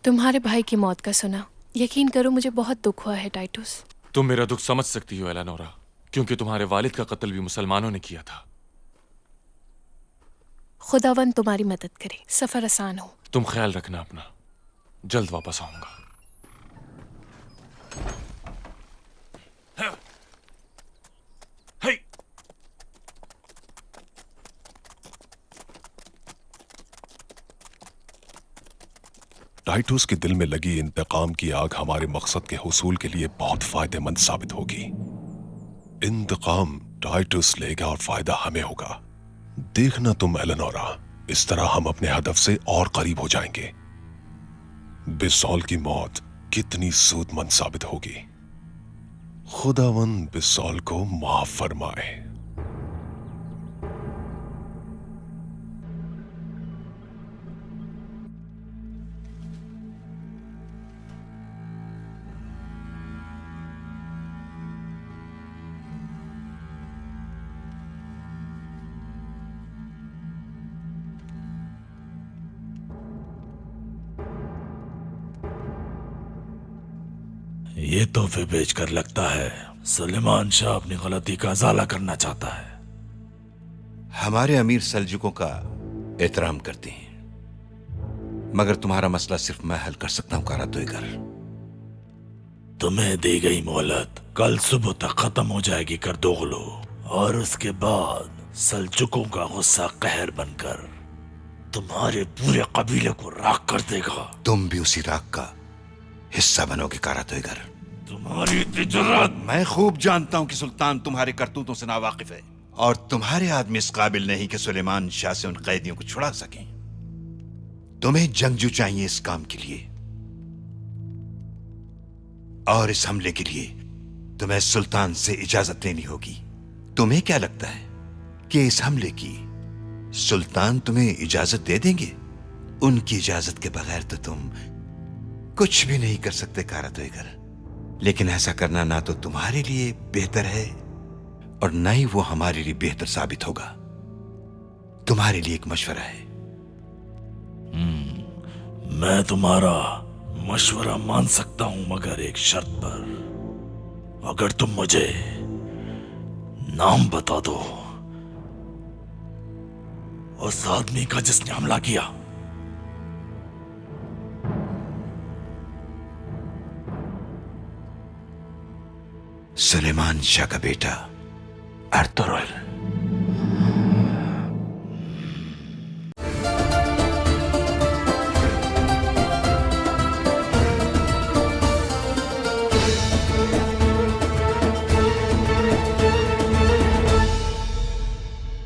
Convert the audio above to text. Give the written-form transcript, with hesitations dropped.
तुम्हारे भाई की मौत का सुना। यकीन करो मुझे बहुत दुख हुआ है टाइटस। तुम मेरा दुख समझ सकती हो एलेनोरा, क्योंकि तुम्हारे वालिद का कत्ल भी मुसलमानों ने किया था। खुदावन तुम्हारी मदद करे, सफर आसान हो। तुम ख्याल रखना अपना, जल्द वापस आऊंगा। टाइटस के दिल में लगी इंतकाम की आग हमारे मकसद के हुसूल के लिए बहुत फायदेमंद साबित होगी। इंतकाम टाइटस लेगा और फायदा हमें होगा। देखना तुम एलेनोरा, इस तरह हम अपने हदफ से और करीब हो जाएंगे। बिसौल की मौत कितनी सूदमंद साबित होगी। खुदावन बिसौल को माफ फरमाए। ये तोहफे बेचकर लगता है सुलेमान शाह अपनी गलती का अजाला करना चाहता है। हमारे अमीर सल्जुकों का एहतराम करते हैं, मगर तुम्हारा मसला सिर्फ मैं हल कर सकता हूं कारातोईगर। तुम्हें दी गई मोहलत कल सुबह तक खत्म हो जाएगी करदोगलो, और उसके बाद सल्जुकों का गुस्सा कहर बनकर तुम्हारे पूरे कबीले को राख कर देगा। तुम भी उसी राख का हिस्सा बनोगे कारातोईगर। तुम्हारी इतनी जुर्रत! मैं खूब जानता हूं कि सुल्तान तुम्हारे करतूतों से नावाकिफ है, और तुम्हारे आदमी इस काबिल नहीं कि सुलेमान शाह से उन कैदियों को छुड़ा सकें। तुम्हें जंगजू चाहिए इस काम के लिए, और इस हमले के लिए तुम्हें सुल्तान से इजाजत लेनी होगी। तुम्हें क्या लगता है कि इस हमले की सुल्तान तुम्हें इजाजत दे देंगे? उनकी इजाजत के बगैर तो तुम कुछ भी नहीं कर सकते कारातोईगर। लेकिन ऐसा करना ना तो तुम्हारे लिए बेहतर है और ना ही वो हमारे लिए बेहतर साबित होगा। तुम्हारे लिए एक मशवरा है। मैं तुम्हारा मशवरा मान सकता हूं, मगर एक शर्त पर। अगर तुम मुझे नाम बता दो उस आदमी का जिसने हमला किया। सुलेमान शाह का बेटा अर्तुगरुल।